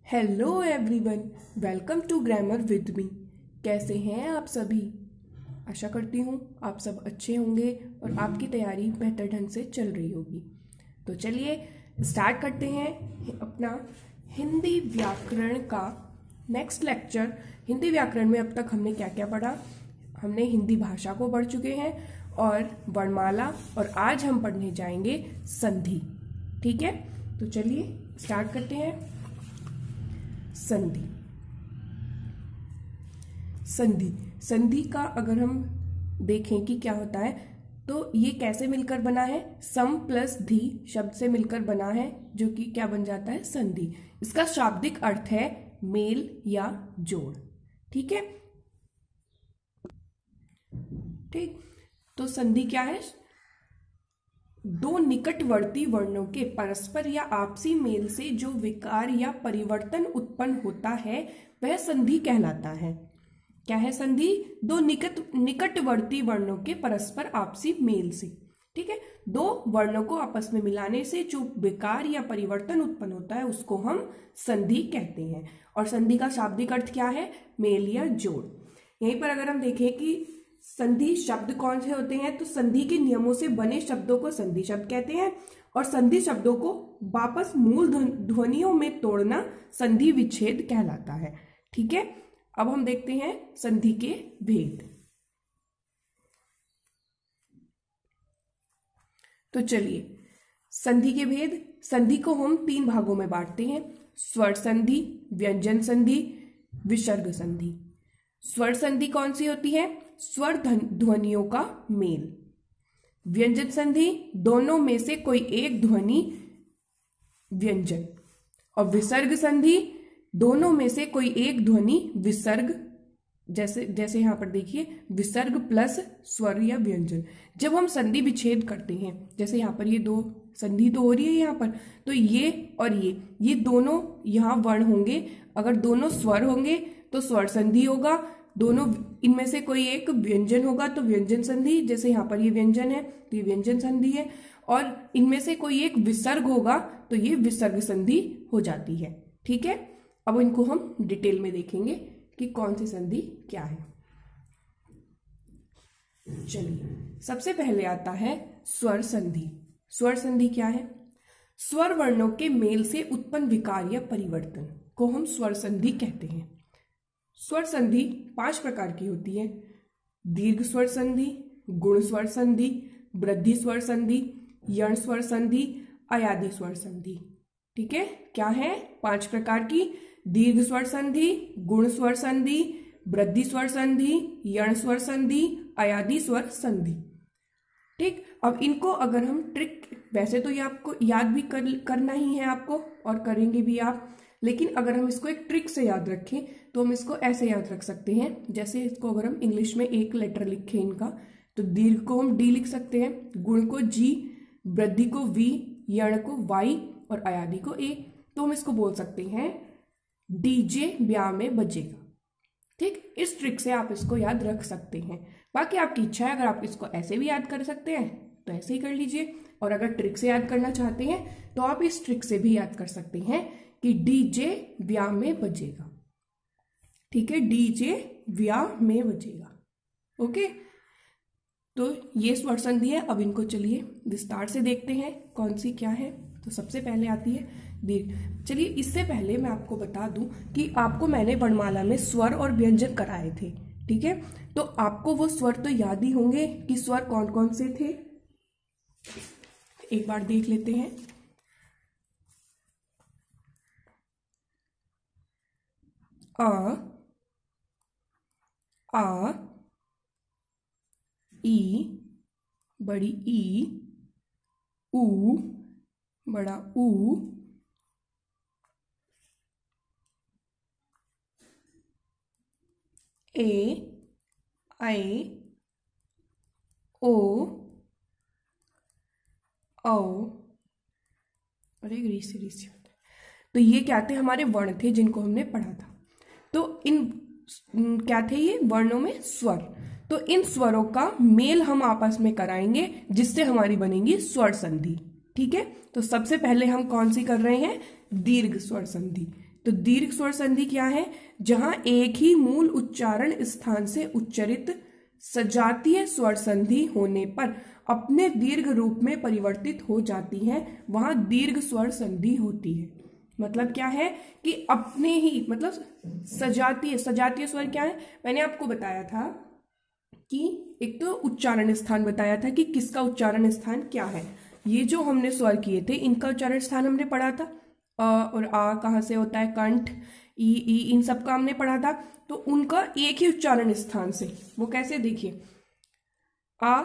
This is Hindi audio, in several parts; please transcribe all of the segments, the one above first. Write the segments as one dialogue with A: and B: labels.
A: Hello everyone, welcome to grammar with me. कैसे हैं आप सभी? आशा करती हूँ आप सब अच्छे होंगे और आपकी तैयारी बेहतर ढंग से चल रही होगी। तो चलिए स्टार्ट करते हैं अपना हिंदी व्याकरण का नेक्स्ट लेक्चर। हिंदी व्याकरण में अब तक हमने क्या क्या पढ़ा? हमने हिंदी भाषा को पढ़ चुके हैं और वर्णमाला, और आज हम पढ़ने जाएंगे संधि। ठीक है, तो चलिए स्टार्ट करते हैं। संधि। संधि संधि का अगर हम देखें कि क्या होता है, तो ये कैसे मिलकर बना है? सम प्लस धी शब्द से मिलकर बना है, जो कि क्या बन जाता है? संधि। इसका शाब्दिक अर्थ है मेल या जोड़। ठीक है, ठीक। तो संधि क्या है? दो निकटवर्ती वर्णों के परस्पर या आपसी मेल से जो विकार या परिवर्तन उत्पन्न होता है वह संधि कहलाता है। क्या है संधि? दो निकटवर्ती वर्णों के परस्पर आपसी मेल से। ठीक है, दो वर्णों को आपस में मिलाने से जो विकार या परिवर्तन उत्पन्न होता है उसको हम संधि कहते हैं। और संधि का शाब्दिक अर्थ क्या है? मेल या जोड़। यहीं पर अगर हम देखें कि संधि शब्द कौन से होते हैं, तो संधि के नियमों से बने शब्दों को संधि शब्द कहते हैं, और संधि शब्दों को वापस मूल ध्वनियों में तोड़ना संधि विच्छेद कहलाता है। ठीक है, अब हम देखते हैं संधि के भेद। तो चलिए संधि के भेद। संधि को हम तीन भागों में बांटते हैं: स्वर संधि, व्यंजन संधि, विसर्ग संधि। स्वर संधि कौन सी होती है? स्वर ध्वनियों का मेल। व्यंजन संधि दोनों में से कोई एक ध्वनि व्यंजन, और विसर्ग संधि दोनों में से कोई एक ध्वनि विसर्ग। जैसे यहां पर देखिए, विसर्ग प्लस स्वर या व्यंजन। जब हम संधि विच्छेद करते हैं, जैसे यहां पर ये दो संधि तो हो रही है यहां पर, तो ये और ये दोनों यहां वर्ण होंगे। अगर दोनों स्वर होंगे तो स्वर संधि होगा, दोनों इनमें से कोई एक व्यंजन होगा तो व्यंजन संधि। जैसे यहाँ पर ये व्यंजन है तो ये व्यंजन संधि है, और इनमें से कोई एक विसर्ग होगा तो ये विसर्ग संधि हो जाती है। ठीक है, अब इनको हम डिटेल में देखेंगे कि कौन सी संधि क्या है। चलिए सबसे पहले आता है स्वर संधि। स्वर संधि क्या है? स्वर वर्णों के मेल से उत्पन्न विकार या परिवर्तन को हम स्वर संधि कहते हैं। स्वर संधि 5 प्रकार की होती है: दीर्घ स्वर संधि, गुण स्वर संधि, वृद्धि स्वर संधि, यण स्वर संधि, अयादि स्वर संधि। ठीक है, क्या है? 5 प्रकार की: दीर्घ स्वर संधि, गुण स्वर संधि, वृद्धि स्वर संधि, यण स्वर संधि, अयादि स्वर संधि। ठीक, अब इनको अगर हम ट्रिक, वैसे तो ये आपको याद भी करना ही है आपको, और करेंगे भी आप, लेकिन अगर हम इसको एक ट्रिक से याद रखें तो हम इसको ऐसे याद रख सकते हैं। जैसे इसको अगर हम इंग्लिश में एक लेटर लिखें इनका, तो दीर्घ को हम डी लिख सकते हैं, गुण को जी, वृद्धि को वी, यण को वाई और अयादि को ए। तो हम इसको बोल सकते हैं डीजे ब्याह में बजेगा। ठीक, इस ट्रिक से आप इसको याद रख सकते हैं। बाकी आपकी इच्छा है, अगर आप इसको ऐसे भी याद कर सकते हैं तो ऐसे ही कर लीजिए, और अगर ट्रिक से याद करना चाहते हैं तो आप इस ट्रिक से भी याद कर सकते हैं कि डीजे ब्याह में बजेगा। ठीक है, डीजे ब्याह में बजेगा। ओके, तो ये स्वर संधि है। अब इनको चलिए विस्तार से देखते हैं कौन सी क्या है। तो सबसे पहले आती है दीर्घ। चलिए इससे पहले मैं आपको बता दूं कि आपको मैंने वर्णमाला में स्वर और व्यंजन कराए थे। ठीक है, तो आपको वो स्वर तो याद ही होंगे कि स्वर कौन कौन से थे। एक बार देख लेते हैं। आ, ई, बड़ी ई, ऊ, बड़ा ऊ, ए, आई, ओ, औ और एक री से होता है। तो ये क्या थे? हमारे वर्ण थे जिनको हमने पढ़ा था। तो इन क्या थे? ये वर्णों में स्वर। तो इन स्वरों का मेल हम आपस में कराएंगे जिससे हमारी बनेगी स्वर संधि। ठीक है, तो सबसे पहले हम कौन सी कर रहे हैं? दीर्घ स्वर संधि। तो दीर्घ स्वर संधि क्या है? जहां एक ही मूल उच्चारण स्थान से उच्चरित सजातीय स्वर संधि होने पर अपने दीर्घ रूप में परिवर्तित हो जाती है, वहां दीर्घ स्वर संधि होती है। मतलब क्या है कि अपने ही मतलब सजातीय स्वर क्या है? मैंने आपको बताया था कि एक तो उच्चारण स्थान बताया था कि किसका उच्चारण स्थान क्या है। ये जो हमने स्वर किए थे इनका उच्चारण स्थान हमने पढ़ा था। अ और आ कहाँ से होता है? कंठ, ई इन सब का हमने पढ़ा था। तो उनका एक ही उच्चारण स्थान से, वो कैसे? देखिए, आ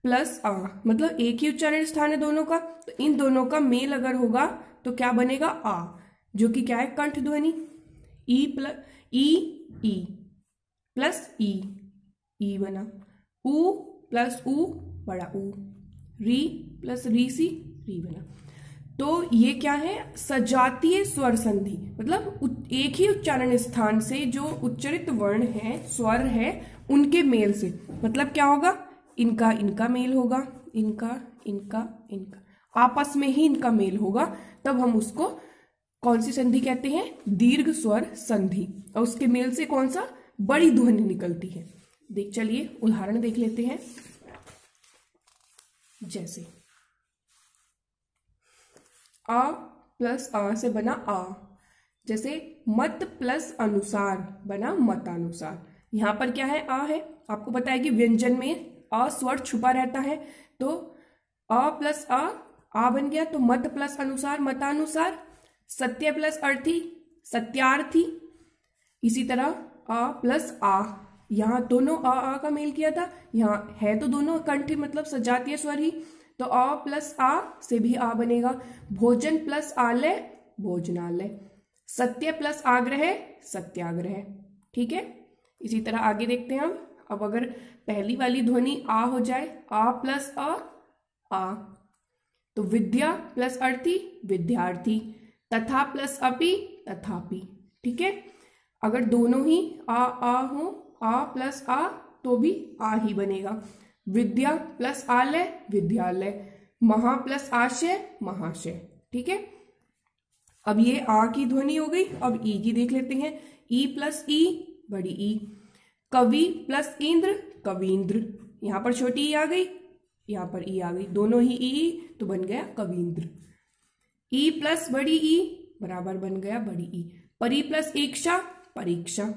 A: प्लस आ, मतलब एक ही उच्चारण स्थान है दोनों का। तो इन दोनों का मेल अगर होगा तो क्या बनेगा? आ, जो कि क्या है? कंठ ध्वनि। ई प्लस ई बना। ऊ प्लस ऊ, बड़ा ऊ। री प्लस री बना। तो ये क्या है? सजातीय स्वर संधि, मतलब एक ही उच्चारण स्थान से जो उच्चरित वर्ण है, स्वर है, उनके मेल से। मतलब क्या होगा? इनका मेल होगा, इनका आपस में ही इनका मेल होगा, तब हम उसको कौन सी संधि कहते हैं? दीर्घ स्वर संधि। और उसके मेल से कौन सा? बड़ी ध्वनि निकलती है। चलिए उदाहरण देख लेते हैं। जैसे आ प्लस आ से बना आ, जैसे मत प्लस अनुसार बना मतानुसार। यहां पर क्या है? आ है। आपको पता है कि व्यंजन में आ स्वर छुपा रहता है, तो आ प्लस आ बन गया। तो मत प्लस अनुसार मतानुसार। सत्य प्लस अर्थी सत्यार्थी। इसी तरह आ प्लस आ, यहाँ दोनों आ का मेल किया था, यहाँ है तो दोनों कंठ मतलब सजातीय स्वर ही, तो आ प्लस आ से भी आ बनेगा। भोजन प्लस आलय भोजनालय। सत्य प्लस आग्रह सत्याग्रह। ठीक है, इसी तरह आगे देखते हैं हम। अब अगर पहली वाली ध्वनि आ हो जाए, आ प्लस आ, तो विद्या प्लस अर्थी विद्यार्थी। तथा प्लस अपि तथापि। ठीक है, अगर दोनों ही आ हो, आ प्लस आ, तो भी आ ही बनेगा। विद्या प्लस आलय विद्यालय। महा प्लस आशय महाशय। ठीक है, अब ये आ की ध्वनि हो गई। अब ई की देख लेते हैं। ई प्लस ई बड़ी ई। कवि प्लस इंद्र कवींद्र। यहां पर छोटी ई आ गई, यहां पर ई आ गई, दोनों ही ई, तो बन गया कवींद्र। ई प्लस बड़ी ई बराबर बन गया बड़ी ई। परी प्लस इक्षा परीक्षा।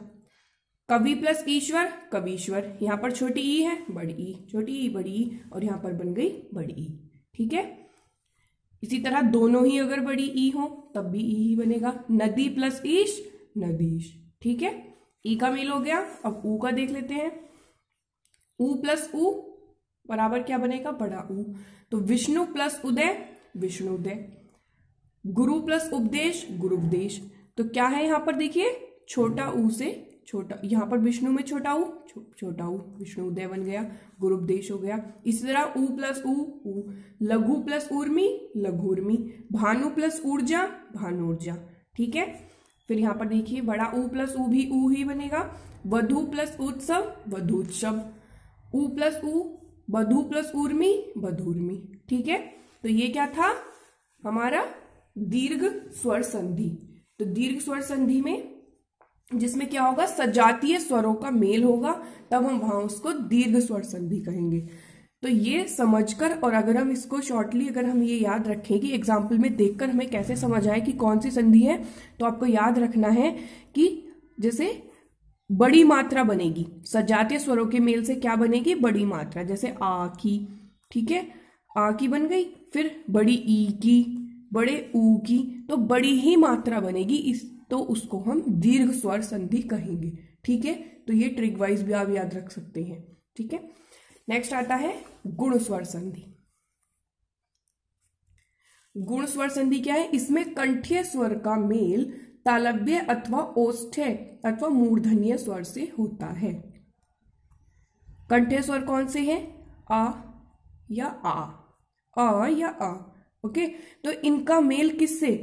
A: कवि प्लस ईश्वर कवीश्वर। यहां पर छोटी ई है, बड़ी ई, छोटी ई बड़ी ई, और यहां पर बन गई बड़ी ई। ठीक है, इसी तरह दोनों ही अगर बड़ी ई हो तब भी ई ही बनेगा। नदी प्लस ईश नदीश। ठीक है, ई का मेल हो गया। अब ऊ का देख लेते हैं। ऊ प्लस ऊ बराबर क्या बनेगा? बड़ा ऊ। तो विष्णु प्लस उदय विष्णुदय। गुरु प्लस उपदेश गुरुपदेश। तो क्या है यहाँ पर? देखिए, छोटा ऊ से छोटा, यहाँ पर विष्णु में छोटा ऊ विष्णुदय बन गया, गुरुपदेश हो गया। इसी तरह ऊ प्लस ऊ। लघु प्लस ऊर्मी लघुर्मी। भानु प्लस ऊर्जा भानुर्जा। ठीक है, फिर यहाँ पर देखिए, बड़ा ऊ प्लस ऊ भी ऊ ही बनेगा। वधु प्लस उत्सव वधुत्सव। ऊ प्लस ऊ वधु प्लस ऊर्मी वधुर्मी। ठीक है, तो ये क्या था? हमारा दीर्घ स्वर संधि। तो दीर्घ स्वर संधि में जिसमें क्या होगा? सजातीय स्वरों का मेल होगा, तब हम वहां उसको दीर्घ स्वर संधि कहेंगे। तो ये समझकर, और अगर हम इसको शॉर्टली अगर हम ये याद रखें कि एग्जाम्पल में देखकर हमें कैसे समझ आए कि कौन सी संधि है, तो आपको याद रखना है कि जैसे बड़ी मात्रा बनेगी, सजातीय स्वरों के मेल से क्या बनेगी? बड़ी मात्रा। जैसे आ की, ठीक है, आ की बन गई। फिर बड़ी ई की, बड़े ऊ की, तो बड़ी ही मात्रा बनेगी, तो उसको हम दीर्घ स्वर संधि कहेंगे। ठीक है, तो ये ट्रिक वाइज भी आप याद रख सकते हैं। ठीक है, नेक्स्ट आता है गुण स्वर संधि। गुण स्वर संधि क्या है? इसमें कंठीय स्वर का मेल तालव्य अथवा ओष्ठ्य अथवा मूर्धन्य स्वर से होता है। कंठीय स्वर कौन से हैं? आ या आ। ओके, तो इनका मेल किससे?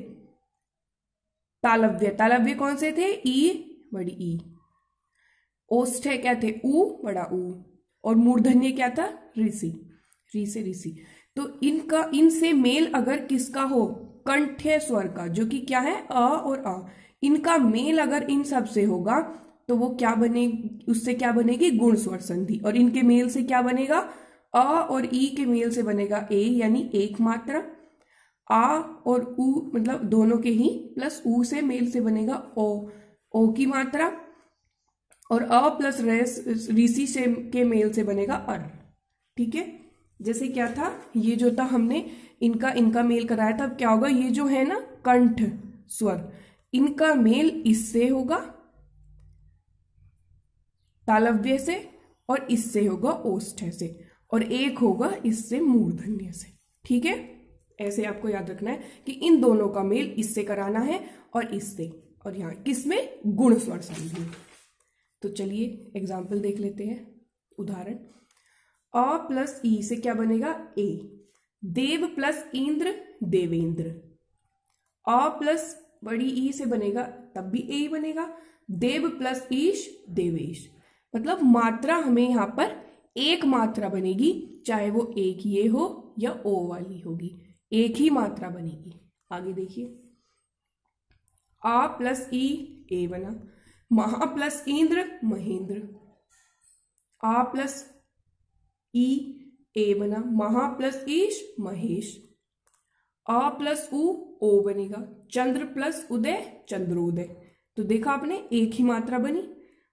A: तालव्य कौन से थे? ई बड़ी ई। ओष्ठ्य क्या थे? ऊ बड़ा ऊ। और मूर्धन्य क्या था? ऋषि, ऋषि। तो इनका, इनसे मेल अगर किसका हो? कंठ्य स्वर का, जो कि क्या है अ और आ, इनका मेल अगर इन सब से होगा तो वो क्या बने, उससे क्या बनेगी गुण स्वर संधि। और इनके मेल से क्या बनेगा, अ और ई के मेल से बनेगा ए यानी एक मात्रा, आ और उ मतलब दोनों के ही प्लस उ से मेल से बनेगा ओ की मात्रा, और अ प्लस ऋषि से के मेल से बनेगा अर। ठीक है, जैसे क्या था, ये जो था हमने इनका मेल कराया था। अब क्या होगा, ये जो है ना कंठ स्वर, इनका मेल इससे होगा तालव्य से, और इससे होगा ओष्ठ्य से, और एक होगा इससे मूर्धन्य से। ठीक है, ऐसे आपको याद रखना है कि इन दोनों का मेल इससे कराना है और इससे, और यहाँ किसमें गुण स्वर संधि। तो चलिए एग्जाम्पल देख लेते हैं, उदाहरण। अ प्लस ई से क्या बनेगा ए, देव प्लस इंद्र देवेंद्र। अ प्लस बड़ी ई से बनेगा तब भी ए बनेगा, देव प्लस ईश देवेश। मतलब मात्रा हमें यहाँ पर एक मात्रा बनेगी, चाहे वो एक ये हो या ओ वाली होगी, एक ही मात्रा बनेगी। आगे देखिए, आ प्लस ई ए बना, महा प्लस इंद्र महेंद्र। आ प्लस ई ए बना, महा प्लस ईश महेश। आ प्लस ओ बनेगा, चंद्र प्लस उदय चंद्रोदय। तो देखा आपने, एक ही मात्रा बनी,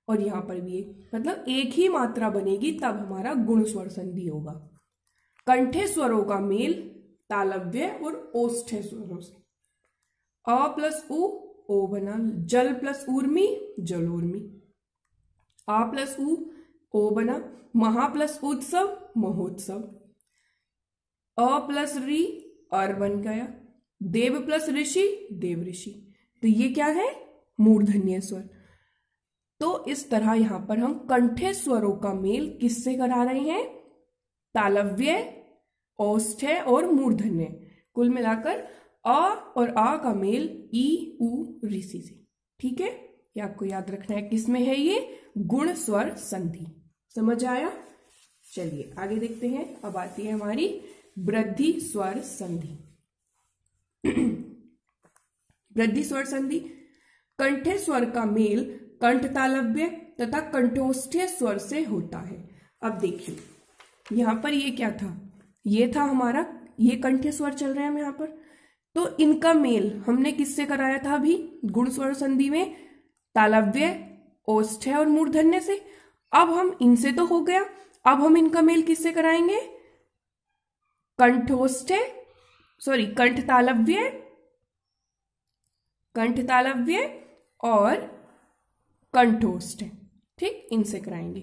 A: और यहां पर भी मतलब एक ही मात्रा बनेगी तब हमारा गुण स्वर संधि होगा। कंठे स्वरों का मेल तालव्य और ओष्ठ्य स्वरों से। अ प्लस ओ बना, जल प्लस ऊर्मी जलोर्मी। आ प्लस ओ बना, महा प्लस उत्सव महोत्सव। अ प्लस री अर बन गया, देव प्लस ऋषि देव ऋषि। तो ये क्या है, मूर्धन्य स्वर। तो इस तरह यहां पर हम कंठे स्वरों का मेल किससे करा रहे हैं, तालव्य, ओष्ठ्य और मूर्धन्य। कुल मिलाकर अ और आ का मेल ई उ ऋषि से। ठीक है, ये आपको याद रखना है, किसमें है ये, गुण स्वर संधि। समझ आया? चलिए आगे देखते हैं। अब आती है हमारी वृद्धि स्वर संधि। वृद्धि स्वर संधि, कंठे स्वर का मेल कंठ तालव्य तथा कंठोष्ठ्य स्वर से होता है। अब देखिए यहां पर ये क्या था, ये था हमारा, ये कंठ्य स्वर चल रहे हैं हम यहां पर। तो इनका मेल हमने किससे कराया था अभी गुण स्वर संधि में, तालव्य, ओष्ठ्य और मूर्धन्य से। अब हम इनसे तो हो गया, अब हम इनका मेल किससे कराएंगे, कंठ तालव्य और कंठोष्ठ्य। ठीक, इनसे कराएंगे।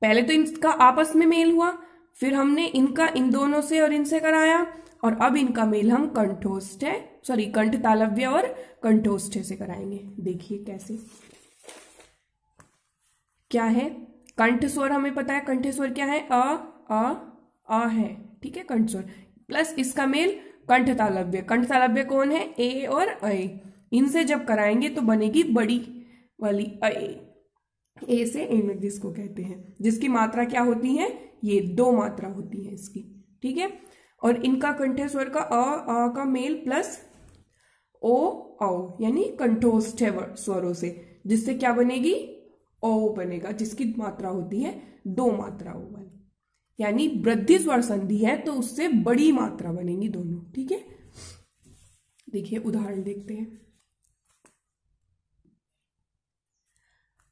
A: पहले तो इनका आपस में मेल हुआ, फिर हमने इनका इन दोनों से और इनसे कराया, और अब इनका मेल हम कंठ तालव्य और कंठोष्ठ्य से कराएंगे। देखिए कैसे, क्या है, कंठ स्वर हमें पता है, कंठ स्वर क्या है, अ है। ठीक है, कंठ स्वर प्लस इसका मेल कंठ तालव्य कौन है, ए और अ। इनसे जब कराएंगे तो बनेगी बड़ी वाली ए से एन जिसको कहते हैं, जिसकी मात्रा क्या होती है, ये दो मात्रा होती है इसकी। ठीक है, और इनका कंठ्य स्वर का अ का मेल प्लस ओ औ यानी कंठोष्ठ्य स्वरों से, जिससे क्या बनेगी, ओ बनेगा, जिसकी मात्रा होती है दो मात्राओं वाली। यानी वृद्धि स्वर संधि है तो उससे बड़ी मात्रा बनेगी दोनों। ठीक है, देखिए उदाहरण देखते हैं।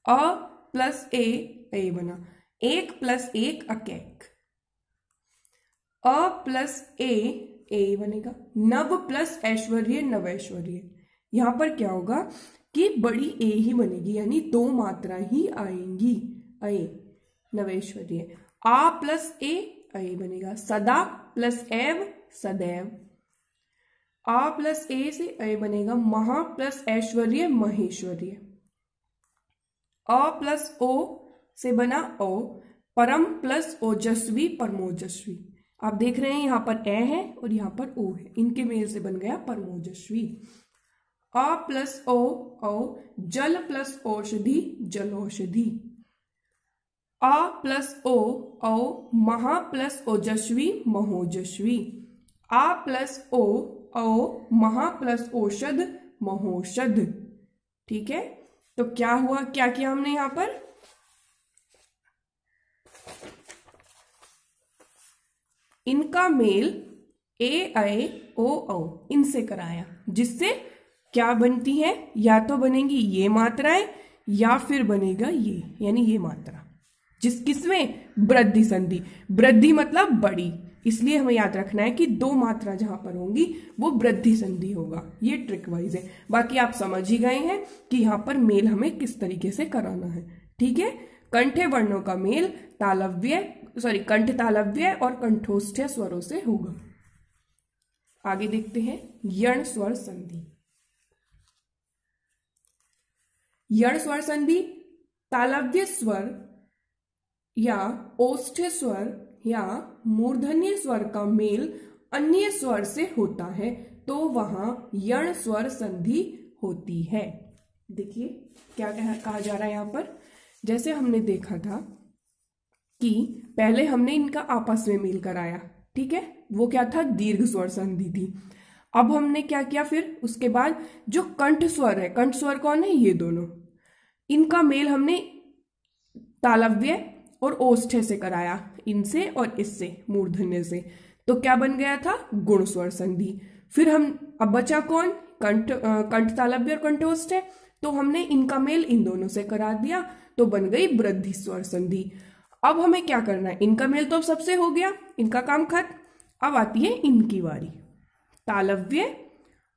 A: अ प्लस ए बना, एक प्लस एक अकेक। अ प्लस ए बनेगा, नव प्लस ऐश्वर्य नवैश्वर्य। यहां पर क्या होगा कि बड़ी ए ही बनेगी, यानी दो मात्रा ही आएंगी, अय नवैश्वर्य। आ प्लस ए बनेगा, सदा प्लस एव सदैव। आ प्लस ए से अय बनेगा, महा प्लस ऐश्वर्य महेश्वर्य। अ प्लस ओ से बना ओ, परम प्लस ओजस्वी परमोजस्वी। आप देख रहे हैं यहां पर ए है और यहां पर ओ है, इनके मेल से बन गया परमोजस्वी। अ प्लस ओ जल प्लस औषधि जलौषधि। अ प्लस ओ महा प्लस ओजस्वी महोजस्वी। आ प्लस ओ औ महा प्लस औषध महोषध। ठीक है, तो क्या हुआ, क्या किया हमने यहां पर, इनका मेल ए ऐ ओ औ इनसे कराया, जिससे क्या बनती है, या तो बनेगी ये मात्राएं या फिर बनेगा ये, यानी ये मात्रा, किसमें, वृद्धि संधि। वृद्धि मतलब बड़ी, इसलिए हमें याद रखना है कि दो मात्रा जहां पर होंगी वो वृद्धि संधि होगा। ये ट्रिक वाइज है, बाकी आप समझ ही गए हैं कि यहां पर मेल हमें किस तरीके से कराना है। ठीक है, कंठे वर्णों का मेल कंठ तालव्य और कंठोष्ठ्य स्वरों से होगा। आगे देखते हैं यण स्वर संधि। यण स्वर संधि तालव्य स्वर या ओष्ठ्य स्वर या मूर्धन्य स्वर का मेल अन्य स्वर से होता है तो वहां यण स्वर संधि होती है। देखिए क्या कहा जा रहा है यहां पर, जैसे हमने देखा था कि पहले हमने इनका आपस में मेल कराया, ठीक है, वो क्या था, दीर्घ स्वर संधि थी। अब हमने क्या किया, फिर उसके बाद जो कंठ स्वर है, कंठ स्वर कौन है, ये दोनों, इनका मेल हमने तालव्य और ओष्ठ्य से कराया, इनसे और इससे, मूर्धन्य से, तो क्या बन गया था, गुण स्वर संधि। फिर हम अब बचा कौन, कंठ तालव्य और कंठोष्ठ्य, तो हमने इनका मेल इन दोनों से करा दिया, तो बन गई वृद्धि स्वर संधि। अब हमें क्या करना है, इनका मेल तो अब सबसे हो गया, इनका काम खत्म। अब आती है इनकी बारी, तालव्य,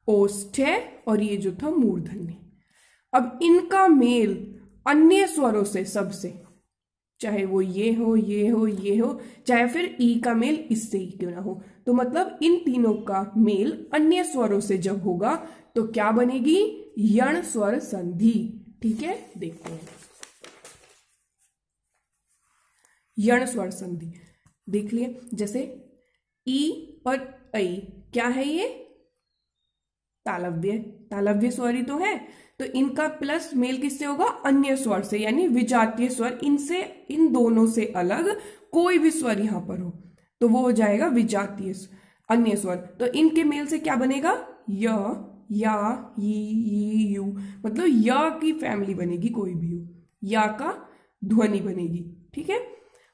A: ओष्ठ्य और ये जो था मूर्धन्य। अब इनका मेल अन्य स्वरों से, सबसे, चाहे वो ये हो, ये हो, ये हो, चाहे फिर ई का मेल इससे ही क्यों ना हो, तो मतलब इन तीनों का मेल अन्य स्वरों से जब होगा तो क्या बनेगी, यण स्वर संधि। ठीक है, देखते हैं यण स्वर संधि। देख लिए, जैसे ई और ऐ क्या है, ये तालव्य स्वर ही तो है, तो इनका प्लस मेल किससे होगा, अन्य स्वर से, यानी विजातीय स्वर, इनसे, इन दोनों से अलग कोई भी स्वर यहां पर हो तो वो हो जाएगा विजातीय अन्य स्वर। तो इनके मेल से क्या बनेगा, य, या, यी, यू, मतलब या की फैमिली बनेगी, कोई भी हो, या का ध्वनि बनेगी। ठीक है,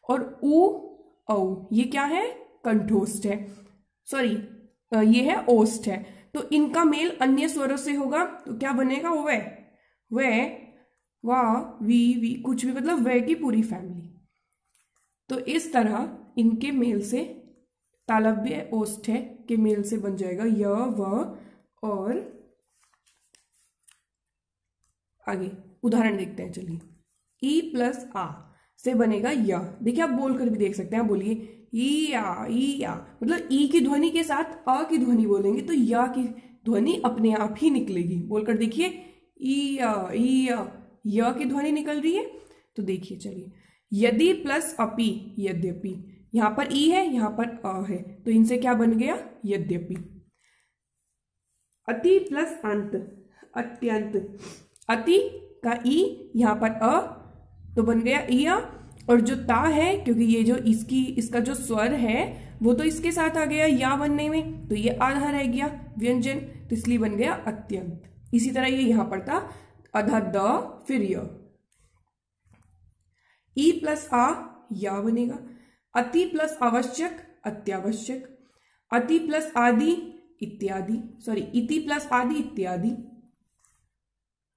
A: और उ औ ये क्या है, कंठोष्ठ है, सॉरी ये है ओष्ठ है, तो इनका मेल अन्य स्वरों से होगा तो क्या बनेगा, वह, वा, वी, कुछ भी, मतलब वह की पूरी फैमिली। तो इस तरह इनके मेल से, तालव्य ओष्ठ्य के मेल से बन जाएगा य, व, और आगे उदाहरण देखते हैं, चलिए, ई प्लस आ से बनेगा य। देखिए आप बोल कर भी देख सकते हैं, आप बोलिए ई या, मतलब ई की ध्वनि के साथ आ की ध्वनि बोलेंगे तो या की ध्वनि अपने आप ही निकलेगी। बोलकर देखिए, ई या की ध्वनि निकल रही है। तो देखिए, चलिए, यदि प्लस अपि, यद्यपि, यहां पर ई है, यहां पर अ है, तो इनसे क्या बन गया, यद्यपि। अति प्लस अंत, अत्यंत, अति का ई, यहां पर अ, तो बन गया इया, और जो ता है, क्योंकि ये जो इसका जो स्वर है वो तो इसके साथ आ गया या बनने में, तो ये आधा रह गया व्यंजन, तो इसलिए बन गया अत्यंत। इसी तरह ये यहां पर था, अधा द, फिर य, ई प्लस आ, या बनेगा। अति प्लस आवश्यक, अत्यावश्यक। अति प्लस आदि, इत्यादि, सॉरी, इति प्लस आदि, इत्यादि।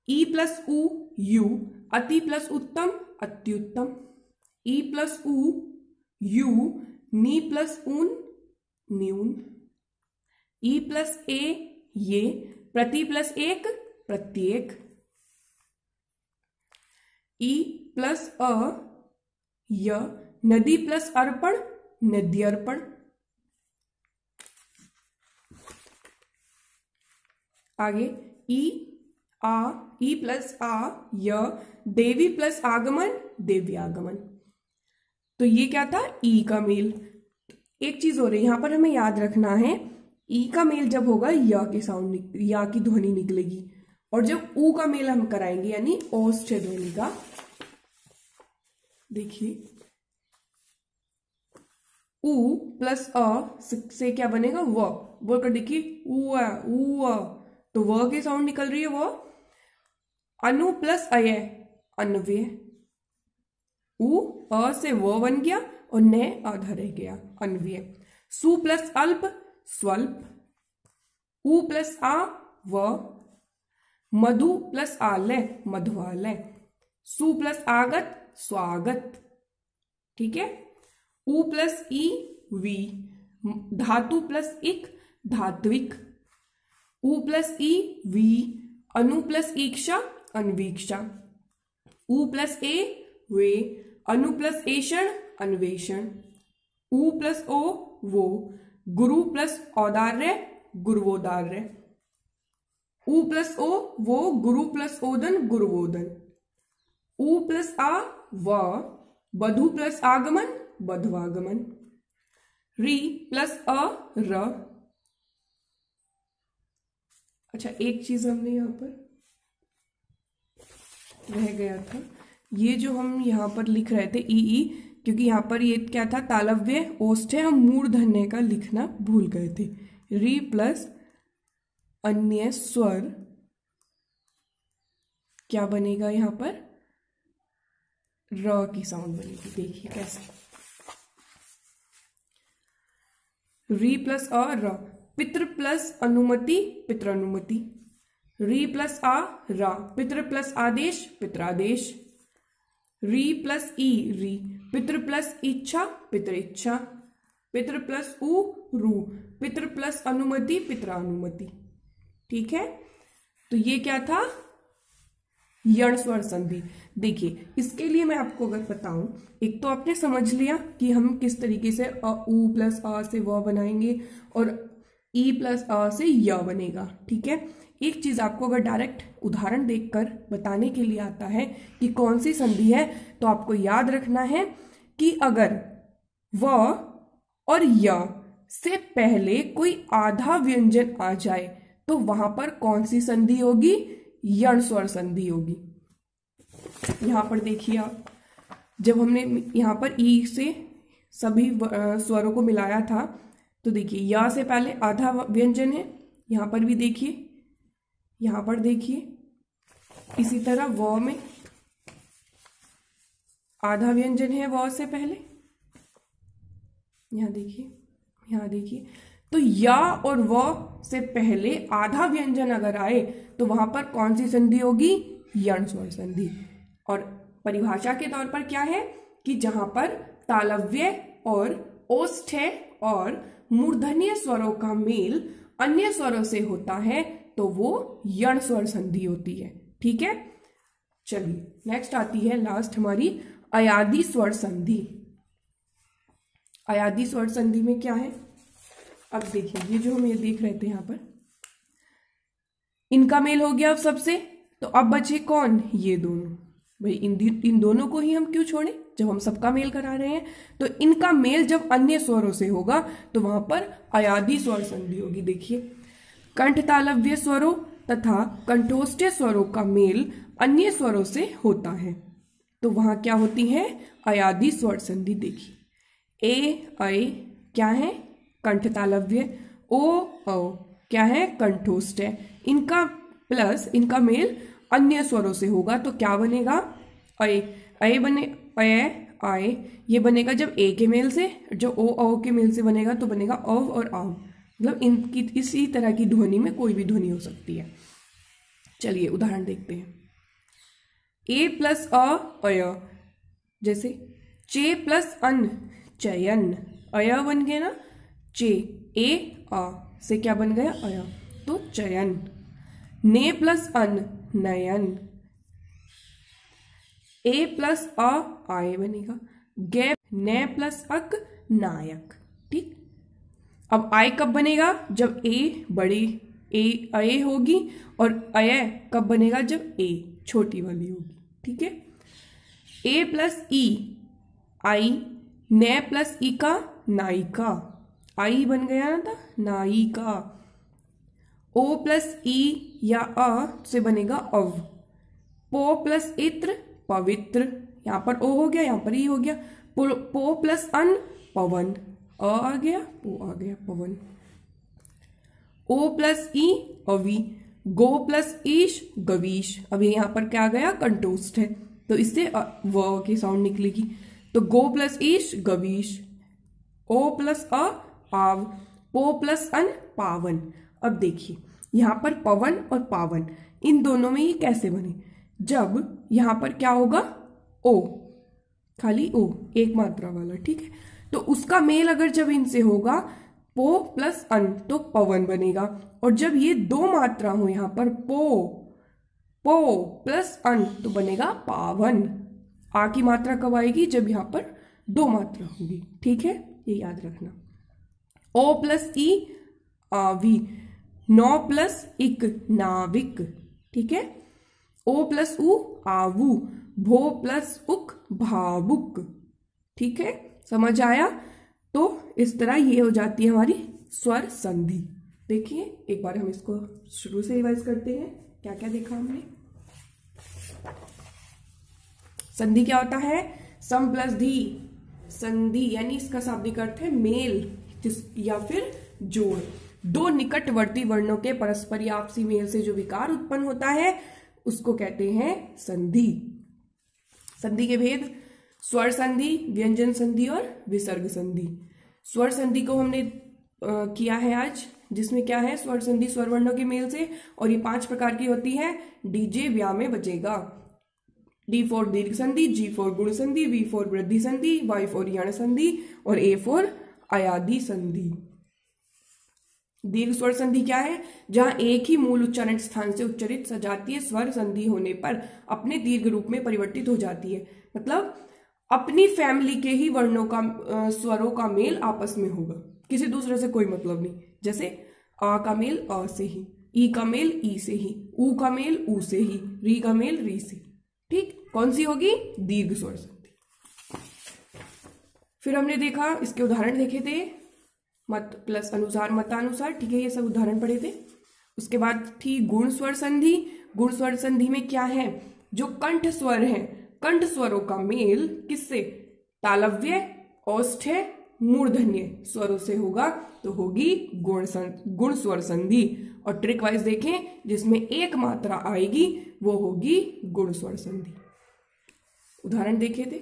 A: ई प्लस उ, यू। अति प्लस उत्तम, अत्युत्तम। ई प्लस उ, यू। नी प्लस ऊन, न्यून। ई प्लस ए, ये। प्रति प्लस एक, प्रत्येक। ई प्लस अ, य। नदी प्लस अर्पण, नद्यर्पण। आगे ई प्लस आ, य। देवी प्लस आगमन, देव्यागमन। तो ये क्या था, ई का मेल। एक चीज हो रही है यहां पर, हमें याद रखना है, ई का मेल जब होगा या की साउंड, या की ध्वनि निकलेगी, और जब ऊ का मेल हम कराएंगे यानी ओष्ठ्य ध्वनि का, देखिए उ प्लस अ से क्या बनेगा? व। बोल कर देखिए, उ तो व की साउंड निकल रही है वो। अनु प्लस अय, अन्वय। उ अ से वो बन गया और न आधा रह गया, अन्वय। सु प्लस अल्प, स्वल्प। उ प्लस आ, व। मधु प्लस आलय, मधुआलय। सु प्लस आगत, स्वागत। ठीक है। उ प्लस ई, वी। धातु प्लस इक, धात्विक। उ प्लस ई, वी। अनु प्लस ईक्षा, अन्वीक्षा। उ प्लस ए, वे। अनु प्लस एषण, अन्वेषण। उ प्लस ओ, वो। गुरु प्लस औदार्य, गुरुवोदार्य। उ प्लस ओ, वो। गुरु प्लस ओदन, गुरुवोदन। उ प्लस आ, व। बधु प्लस आगमन, बधवागमन। री प्लस अ, र। अच्छा, एक चीज हमने यहां पर रह गया था, ये जो हम यहां पर लिख रहे थे ई, क्योंकि यहां पर ये क्या था? तालव्य ओष्ठ है, हम मूर्धन्य का लिखना भूल गए थे। री प्लस अन्य स्वर क्या बनेगा? यहां पर र की साउंड बनेगी। देखिए कैसे, री प्लस अ, र। पितृ प्लस अनुमति, पितृनुमति। री प्लस आ, रा। पितृ प्लस आदेश, पितरादेश। री प्लस ई, री। पितृ प्लस इच्छा, पितृइच्छा। पितृ प्लस उ, रू। पितृ प्लस अनुमति, पितरानुमति। ठीक है। तो ये क्या था? यण स्वर संधि। देखिए, इसके लिए मैं आपको अगर बताऊं, एक तो आपने समझ लिया कि हम किस तरीके से उ प्लस अ से व बनाएंगे और ई प्लस अ से य बनेगा। ठीक है। एक चीज आपको अगर डायरेक्ट उदाहरण देखकर बताने के लिए आता है कि कौन सी संधि है, तो आपको याद रखना है कि अगर व और य से पहले कोई आधा व्यंजन आ जाए तो वहां पर कौन सी संधि होगी? यण स्वर संधि होगी। यहां पर देखिए आप, जब हमने यहां पर ई से सभी स्वरों को मिलाया था, तो देखिए या से पहले आधा व्यंजन है, यहां पर भी देखिए, यहां पर देखिए। इसी तरह व में आधा व्यंजन है व से पहले, यहां देखिए, यहां देखिए। तो या और व से पहले आधा व्यंजन अगर आए तो वहां पर कौन सी संधि होगी? यण स्वर संधि। और परिभाषा के तौर पर क्या है कि जहां पर तालव्य और ओष्ठ और मूर्धन्य स्वरों का मेल अन्य स्वरों से होता है तो वो यण स्वर संधि होती है। ठीक है। चलिए, नेक्स्ट आती है लास्ट हमारी अयादि स्वर संधि। अयादि स्वर संधि में क्या है? अब देखिए, ये जो हम ये देख रहे थे यहां पर, इनका मेल हो गया अब सबसे, तो अब बचे कौन? ये दोनों। भाई इन दोनों को ही हम क्यों छोड़ें जब हम सबका मेल करा रहे हैं? तो इनका मेल जब अन्य स्वरों से होगा तो वहां पर अयादि स्वर संधि होगी। देखिए, कंठ तालव्य स्वरों तथा कंठोष्ठ्य स्वरों का मेल अन्य स्वरों से होता है तो वहां क्या होती है? अयादि स्वर संधि। देखिए, ए ऐ क्या है? कंठ तालव्य। ओ औ क्या है? कंठोष्ठ्य। इनका प्लस इनका मेल अन्य स्वरों से होगा तो क्या बनेगा? अय। अय बने, अय आय, ये बनेगा जब ए के मेल से, जो ओ औ के मेल से बनेगा तो बनेगा अव और आव। मतलब इनकी इसी तरह की ध्वनि में कोई भी ध्वनि हो सकती है। चलिए उदाहरण देखते हैं। ए प्लस अ, अय। जैसे चे प्लस अन, चयन। अय बन गया ना, चे। ए अ से क्या बन गया? अय, तो चयन। ने प्लस अन, नयन। ए प्लस अ, आय बनेगा। गे ने प्लस अक, नायक। ठीक। अब आय कब बनेगा? जब ए बड़ी ए अय होगी, और अय कब बनेगा? जब ए छोटी वाली होगी। ठीक है। ए प्लस ई, आई। ने प्लस ई का, नायिका। आई बन गया ना था, नायिका। ओ प्लस ई या अ से बनेगा अव। पो प्लस इत्र, पवित्र। यहां पर ओ हो गया, यहां पर ई हो गया। पो प्लस अन, पवन। आ गया, ओ आ गया पवन। ओ प्लस ई अवी, गो प्लस ईश गवीश। अभी यहां पर क्या आ गया, कंटोस्ट है, तो इससे व की साउंड निकलेगी। तो गो प्लस ईश गवीश, ओ प्लस अ आव, पो प्लस अन पावन। अब देखिए यहां पर पवन और पावन, इन दोनों में ये कैसे बने, जब यहां पर क्या होगा, ओ, खाली ओ, एक मात्रा वाला, ठीक है। तो उसका मेल अगर जब इनसे होगा पो प्लस अन, तो पवन बनेगा। और जब ये दो मात्रा हो यहां पर पो प्लस अन, तो बनेगा पावन। आ की मात्रा कब आएगी, जब यहां पर दो मात्रा होगी, ठीक है, ये याद रखना। ओ प्लस ई आवी, नौ प्लस इक नाविक, ठीक है। ओ प्लस उ आवू, भो प्लस उक भावुक, ठीक है, समझ आया। तो इस तरह ये हो जाती है हमारी स्वर संधि। देखिए एक बार हम इसको शुरू से रिवाइज करते हैं, क्या क्या देखा हमने। संधि क्या होता है, सम प्लस धी, संधि यानी इसका शाब्दिक अर्थ है मेल या फिर जोड़। दो निकटवर्ती वर्णों के परस्पर या आपसी मेल से जो विकार उत्पन्न होता है उसको कहते हैं संधि। संधि के भेद, स्वर संधि, व्यंजन संधि और विसर्ग संधि। स्वर संधि को हमने किया है आज, जिसमें क्या है, स्वर संधि स्वर वर्णों के मेल से, और ये 5 प्रकार की होती है। डीजे ब्याह में बजेगा, डी फॉर दीर्घ संधि, जी फॉर गुण संधि, वी फॉर वृद्धि संधि, वाई फॉर यण संधि और ए फॉर अयादि संधि। दीर्घ स्वर संधि क्या है, जहां एक ही मूल उच्चारण स्थान से उच्चरित सजातीय स्वर संधि होने पर अपने दीर्घ रूप में परिवर्तित हो जाती है। मतलब अपनी फैमिली के ही वर्णों का स्वरों का मेल आपस में होगा, किसी दूसरे से कोई मतलब नहीं। जैसे आ का मेल अ से ही, ई का मेल ई से ही, ऊ का मेल ऊ से ही, री का मेल री से, ठीक। कौन सी होगी, दीर्घ स्वर संधि। फिर हमने देखा, इसके उदाहरण देखे थे, मत प्लस अनुसार मतानुसार, ठीक है, ये सब उदाहरण पढ़े थे। उसके बाद थी गुण स्वर संधि। गुण स्वर संधि में क्या है, जो कंठ स्वर है, कंठ स्वरों का मेल किससे, तालव्य, औष्ठ्य, मूर्धन्य स्वरों से होगा, तो होगी गुण स्वर संधि। और ट्रिक वाइज देखें, जिसमें एक मात्रा आएगी वो होगी गुण स्वर संधि। उदाहरण देखे थे।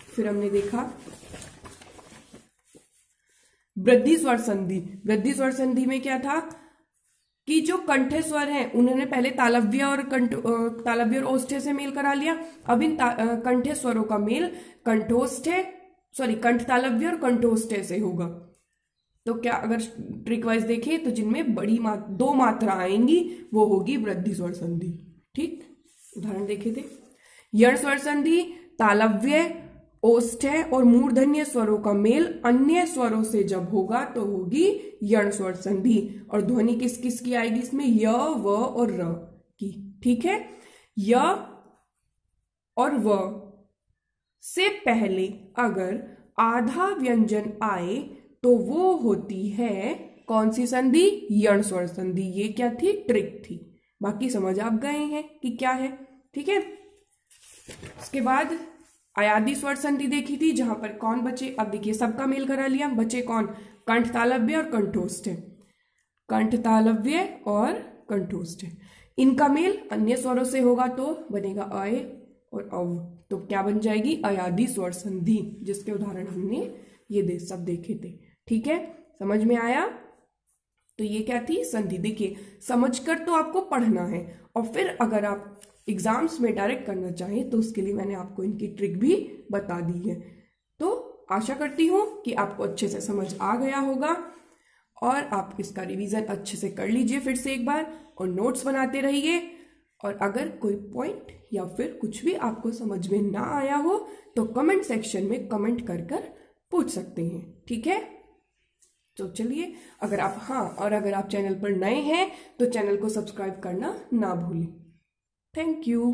A: फिर हमने देखा वृद्धि स्वर संधि। वृद्धि स्वर संधि में क्या था कि जो कंठ स्वर हैं उन्होंने पहले तालव्य और औष्ठ्य से मेल करा लिया। अब इन कंठ स्वरों का मेल कंठ तालव्य और कंठोष्ठ्य से होगा। तो क्या, अगर ट्रिक वाइज देखें तो जिनमें बड़ी दो मात्रा आएंगी वो होगी वृद्धि स्वर संधि, ठीक। उदाहरण देखे थे। यण स्वर संधि, तालव्य, औष्ठ्य और मूर्धन्य स्वरों का मेल अन्य स्वरों से जब होगा तो होगी यण स्वर संधि। और ध्वनि किस किस की आएगी इसमें, य, व और र की, ठीक है। य और व से पहले अगर आधा व्यंजन आए तो वो होती है कौन सी संधि, यण स्वर संधि। ये क्या थी, ट्रिक थी। बाकी समझ आप गए हैं कि क्या है, ठीक है। उसके बाद अयादि स्वर संधि देखी थी, जहां पर कौन बचे, अब देखिए सबका मेल करा लिया, बचे कौन, कंठ तालव्य और कंठोष्ठ्य। कंठ तालव्य और कंठोष्ठ्य, इनका मेल अन्य स्वरों से होगा तो बनेगा अय और अव, तो क्या बन जाएगी, अयादि स्वर संधि, जिसके उदाहरण हमने ये सब देखे थे, ठीक है। समझ में आया। तो ये क्या थी, संधि। देखिए समझकर तो आपको पढ़ना है, और फिर अगर आप एग्जाम्स में डायरेक्ट करना चाहें तो उसके लिए मैंने आपको इनकी ट्रिक भी बता दी है। तो आशा करती हूं कि आपको अच्छे से समझ आ गया होगा और आप इसका रिवीजन अच्छे से कर लीजिए फिर से एक बार, और नोट्स बनाते रहिए। और अगर कोई पॉइंट या फिर कुछ भी आपको समझ में ना आया हो तो कमेंट सेक्शन में कमेंट कर पूछ सकते हैं, ठीक है। तो चलिए, अगर आप चैनल पर नए हैं तो चैनल को सब्सक्राइब करना ना भूलें। Thank you.